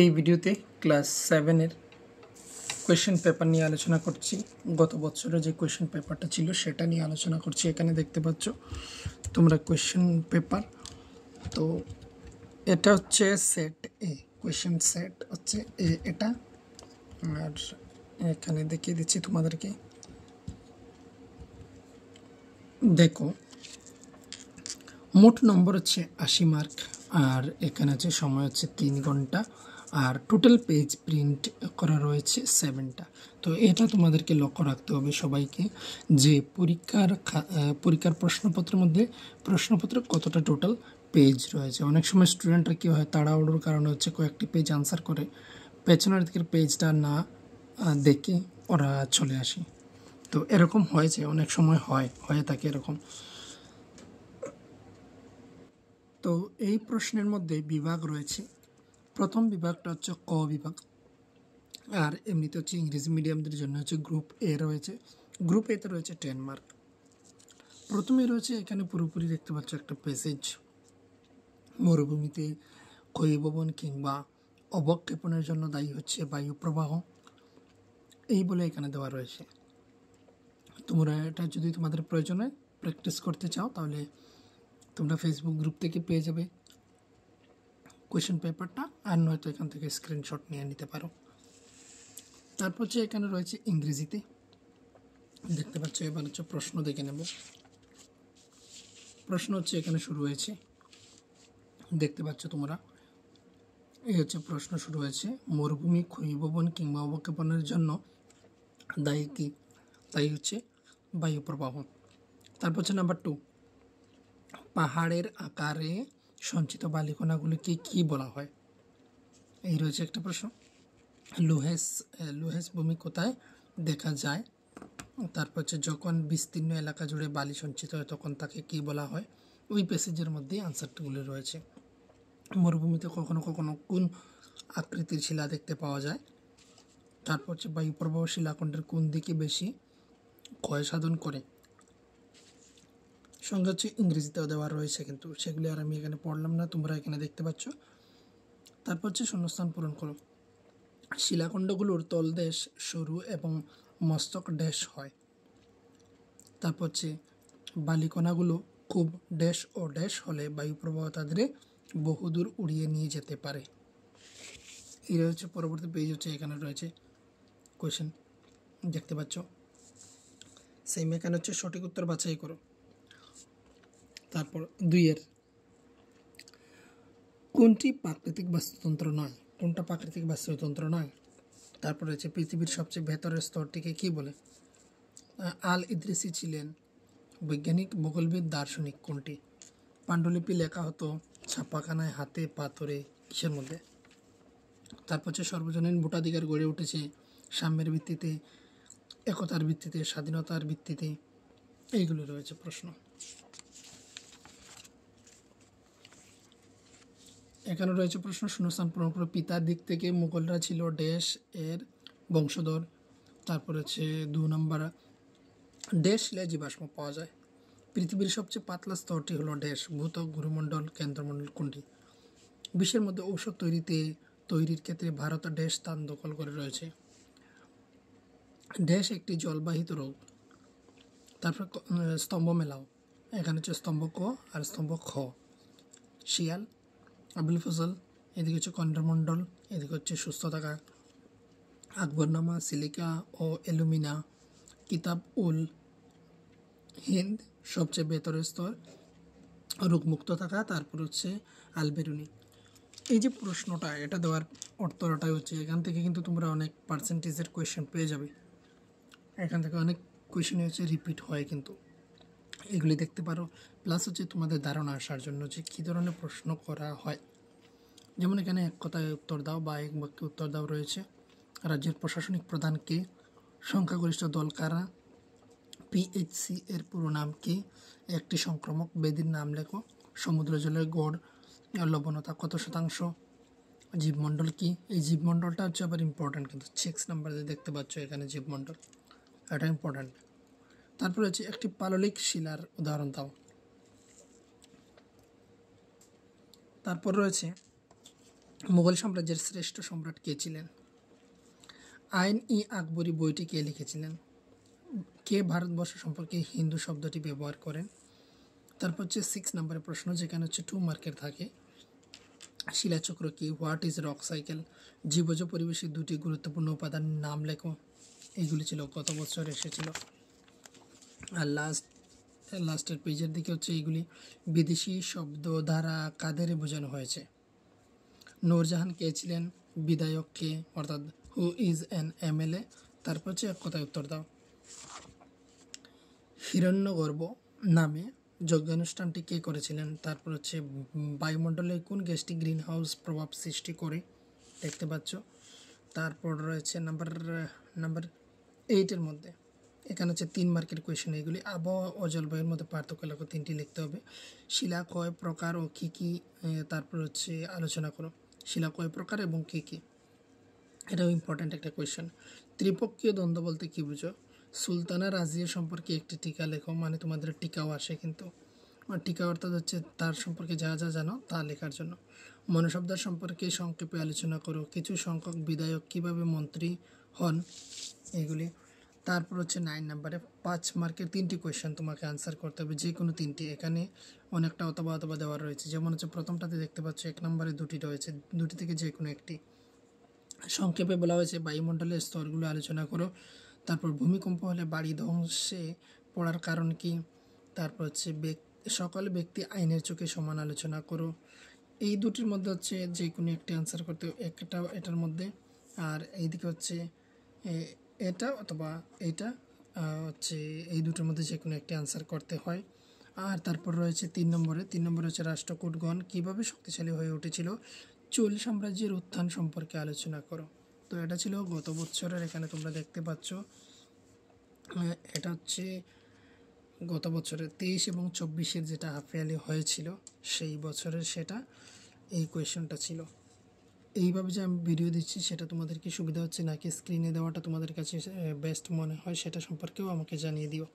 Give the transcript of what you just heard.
এই ভিডিওতে class 7-এর question paper নিয়ে আলোচনা করছি। গত বছরের যে কোয়েশ্চেন পেপারটা ছিল সেটা নিয়ে আলোচনা করছি। এখানে দেখতে পাচ্ছ তোমরা কোয়েশ্চেন পেপার। তো এটা হচ্ছে সেট এ, কোয়েশ্চেন সেট হচ্ছে এটা। আর এখানে দেখিয়ে দিচ্ছি তোমাদেরকে, দেখো মোট নম্বর হচ্ছে 80 মার্ক, আর এখানে আছে সময় হচ্ছে 3 ঘন্টা, আর টোটাল পেজ প্রিন্ট করা রয়েছে 7টা। তো এটা তোমাদেরকে লক্ষ্য রাখতে হবে সবাইকে, যে পরীক্ষার প্রশ্নপত্রের মধ্যে প্রশ্নপত্রে কতটা টোটাল পেজ রয়েছে। অনেক সময় স্টুডেন্টরা কী হয়, তাড়াহুড়োর কারণে হচ্ছে কয়েকটি পেজ আনসার করে, পেছনের দিকের পেজটা না দেখে ওরা চলে আসে। তো এরকম হয়েছে, অনেক সময় হয়ে থাকে এরকম। তো এই প্রশ্নের মধ্যে বিভাগ রয়েছে। প্রথম বিভাগটা হচ্ছে ক বিভাগ, আর এমনিতে হচ্ছে ইংরেজি মিডিয়ামদের জন্য হচ্ছে গ্রুপ এ রয়েছে। গ্রুপ এতে রয়েছে 10 মার্ক। প্রথমে রয়েছে এখানে পুরোপুরি দেখতে পাচ্ছ একটা প্যাসেজ, মরুভূমিতে ক্ষয়ীভবন কিংবা অবক্ষেপণের জন্য দায়ী হচ্ছে বায়ু প্রবাহ, এই বলে এখানে দেওয়া রয়েছে। তোমরা এটা যদি তোমাদের প্রয়োজনে প্র্যাকটিস করতে চাও তাহলে তোমরা ফেসবুক গ্রুপ থেকে পেয়ে যাবে কোয়েশ্চেন পেপারটা, আর নয়তো এখান থেকে স্ক্রিনশট নিয়ে নিতে পারো। তারপর হচ্ছে এখানে রয়েছে ইংরেজিতে, দেখতে পাচ্ছ। এবার হচ্ছে প্রশ্ন দেখে নেব। প্রশ্ন হচ্ছে এখানে শুরু হয়েছে, দেখতে পাচ্ছ তোমরা। এই হচ্ছে প্রশ্ন শুরু হয়েছে, মরুভূমি ক্ষয়ীভবন কিংবা অবক্ষেপণের জন্য দায়ী কি? তাই হচ্ছে বায়ু প্রবাহ। তারপর হচ্ছে নাম্বার 2, পাহাড়ের আকারে সঞ্চিত বালিকণাগুলিকে কি বলা হয়? এই রয়েছে একটা প্রশ্ন। লোহেস ভূমি কোথায় দেখা যায়? তারপর হচ্ছে যখন বিস্তীর্ণ এলাকা জুড়ে বালি সঞ্চিত হয় তখন তাকে কি বলা হয়? ওই প্যাসেজের মধ্যেই আনসারগুলো রয়েছে। মরুভূমিতে কখনো কখনো কোন আকৃতির শিলা দেখতে পাওয়া যায়? তারপর হচ্ছে বায়ুপ্রবাহ শিলাখণ্ডের কোন দিকে বেশি ক্ষয় সাধন করে? সঙ্গে হচ্ছে ইংরেজিতেও দেওয়া রয়েছে, কিন্তু সেগুলি আর আমি এখানে পড়লাম না, তোমরা এখানে দেখতে পাচ্ছ। তারপর হচ্ছে শূন্যস্থান পূরণ করো। শিলাখণ্ডগুলোর তলদেশ সরু এবং মস্তক ড্যাশ হয়। তারপর হচ্ছে বালিকণাগুলো খুব ড্যাশ ও ড্যাশ হলে বায়ুপ্রবাহ তাদের বহুদূর উড়িয়ে নিয়ে যেতে পারে। এই হচ্ছে পরবর্তী পেজ, হচ্ছে এখানে রয়েছে কোয়েশ্চেন, দেখতে পাচ্ছ। সেই এখানে হচ্ছে সঠিক উত্তর বাছাই করো। তারপর 2 কোনটি প্রাকৃতিক বাস্তুতন্ত্র নয়? কোনটা প্রাকৃতিক বাস্তুতন্ত্র নয়? তারপর হচ্ছে পৃথিবীর সবচেয়ে ভেতরের স্তরটিকে কি বলে? আল ইদ্রিসি ছিলেন বৈজ্ঞানিক, ভূগোলবিদ, দার্শনিক কোনটি? পাণ্ডুলিপি লেখা হতো ছাপাখানায়, হাতে, পাথরে, কিসের মধ্যে? তারপর হচ্ছে সর্বজনীন ভোটাধিকার গড়ে উঠেছে সাম্যের ভিত্তিতে, একতার ভিত্তিতে, স্বাধীনতার ভিত্তিতে, এইগুলো রয়েছে প্রশ্ন। এখানে রয়েছে প্রশ্ন, শূন্যস্থান পূরণ করো। পিতার দিক থেকে মুঘলরা ছিল ড্যাশ এর বংশধর। তারপর হচ্ছে 2 নম্বর, ড্যাশ শিলায় জীবাশ্ম পাওয়া যায়। পৃথিবীর সবচেয়ে পাতলা স্তরটি হলো ড্যাশ, ভূত্বক, গুরুমণ্ডল, কেন্দ্রমণ্ডল কোনটি? বিশ্বের মধ্যে ঔষধ তৈরির ক্ষেত্রে ভারত ড্যাশ স্থান দখল করে রয়েছে? ড্যাশ একটি জলবাহিত রোগ। তারপর স্তম্ভ মেলাও, এখানে হচ্ছে স্তম্ভ ক আর স্তম্ভ খ। শিয়াল, আবুল ফজল, এদিকে হচ্ছে কেন্দ্রমণ্ডল, এদিকে হচ্ছে সুস্থ থাকা। আকবরনামা, সিলিকা ও অ্যালুমিনা, কিতাব উল হিন্দ, সবচেয়ে ভেতরের স্তর, রোগমুক্ত থাকা। তারপর হচ্ছে আলবেরুনি। এই যে প্রশ্নটা, এটা দেওয়ার অর্থটাই হচ্ছে, এখান থেকে কিন্তু তোমরা অনেক পার্সেন্টেজের কোয়েশ্চেন পেয়ে যাবে। এখান থেকে অনেক কোয়েশ্চেন হচ্ছে রিপিট হয়, কিন্তু এগুলি দেখতে পারো। প্লাস হচ্ছে তোমাদের ধারণা আসার জন্য যে কী ধরনের প্রশ্ন করা হয়। যেমন এখানে এক কথায় উত্তর দাও বা এক বাক্যে উত্তর দাও রয়েছে। রাজ্যের প্রশাসনিক প্রধান কে? সংখ্যাগরিষ্ঠ দল কারা? পিএইচসি এর পুরো নাম কি? একটি সংক্রামক ব্যাধির নাম লেখো। সমুদ্র জলের গড় লবণতা কত শতাংশ? জীবমণ্ডল কি? এই জীবমণ্ডলটা হচ্ছে আবার ইম্পর্ট্যান্ট, কিন্তু 6 নাম্বারে দেখতে পাচ্ছ এখানে জীবমণ্ডল, এটা ইম্পর্ট্যান্ট। তারপরে হচ্ছে একটি পাললিক শিলার উদাহরণ দাও। তারপর রয়েছে মুঘল সাম্রাজ্যের শ্রেষ্ঠ সম্রাট কে ছিলেন? আইন-ই আকবরী বইটি কে লিখেছিলেন? কে ভারতবর্ষ সম্পর্কে হিন্দু শব্দটি ব্যবহার করেন? তারপর হচ্ছে 6 নম্বরের প্রশ্ন, যেখানে হচ্ছে 2 মার্কের থাকে। শিলাচক্র কি? What is rock cycle? জীবজ পরিবেশের দুটি গুরুত্বপূর্ণ উপাদান নাম লেখো। এইগুলি ছিল গত বছর এসেছিল। আর লাস্টের পেজের দিকে হচ্ছে এইগুলি বিদেশি শব্দ দ্বারা কাদের বোঝানো হয়েছে। নূরজাহান কে ছিলেন? বিধায়ক কে, অর্থাৎ হু ইজ অ্যান এমএলএ? তারপর হচ্ছে এক কথায় উত্তর দাও। হিরণ্যগর্ভ নামে যজ্ঞানুষ্ঠানটি কে করেছিলেন? তারপর হচ্ছে বায়ুমণ্ডলে কোন গ্যাসটি গ্রিন হাউস প্রভাব সৃষ্টি করে? দেখতে পাচ্ছ। তারপর রয়েছে নাম্বার 8-এর মধ্যে, এখানে হচ্ছে 3 মার্কের কোয়েশ্চেন। এগুলি আবহাওয়া ও জলবায়ুর মধ্যে পার্থক্য লেখো, 3টি লিখতে হবে। শিলা কয় প্রকার ও কী কী, তারপর হচ্ছে আলোচনা করো। শিলা কয় প্রকার এবং কী কী, এটাও ইম্পর্ট্যান্ট একটা কোয়েশ্চেন। ত্রিপক্ষীয় দ্বন্দ্ব বলতে কী বুঝো? সুলতানা রাজিয়া সম্পর্কে একটি টিকা লেখো, মানে তোমাদের টিকাও আসে কিন্তু। আর টিকা অর্থাৎ হচ্ছে তার সম্পর্কে যা যা জানো তা লেখার জন্য। মনুশব্দের সম্পর্কে সংক্ষেপে আলোচনা করো। কিছু সংখ্যক বিধায়ক কীভাবে মন্ত্রী হন? এগুলি। তারপর হচ্ছে 9 নম্বরে 5 মার্কের 3টি কোয়েশ্চেন তোমাকে আনসার করতে হবে, যে কোনো 3টি। এখানে অনেকটা অথবা অথবা দেওয়া রয়েছে, যেমন হচ্ছে প্রথমটাতে দেখতে পাচ্ছ 1 নম্বরে 2টি রয়েছে, 2টি থেকে যে কোনো একটি। সংক্ষেপে বলা হয়েছে বায়ুমণ্ডলের স্তরগুলো আলোচনা করো। তারপর ভূমিকম্প হলে বাড়ি ধ্বংসে পড়ার কারণ কি? তারপর হচ্ছে সকল ব্যক্তি আইনের চোখে সমান আলোচনা করো। এই দুটির মধ্যে হচ্ছে যে কোনো একটি আনসার করতে, একটা এটার মধ্যে, আর এইদিকে হচ্ছে এটা অথবা এইটা, হচ্ছে এই দুটোর মধ্যে যে কোনো একটি আনসার করতে হয়। আর তারপর রয়েছে 3 নম্বরে হচ্ছে রাষ্ট্রকূটগণ কীভাবে শক্তিশালী হয়ে উঠেছিল? চোল সাম্রাজ্যের উত্থান সম্পর্কে আলোচনা করো। তো এটা ছিল গত বছরের, এখানে তোমরা দেখতে পাচ্ছ এটা হচ্ছে গত বছরের 23 এবং 24-এর যেটা হাফ ইয়ারলি হয়েছিল সেই বছরের, সেটা এই কোয়েশ্চনটা ছিল। এইভাবে যে আমি ভিডিও দিচ্ছি সেটা তোমাদের কি সুবিধা হচ্ছে নাকি স্ক্রিনে দেওয়াটা তোমাদের কাছে বেস্ট মনে হয়, সেটা সম্পর্কেও আমাকে জানিয়ে দিও।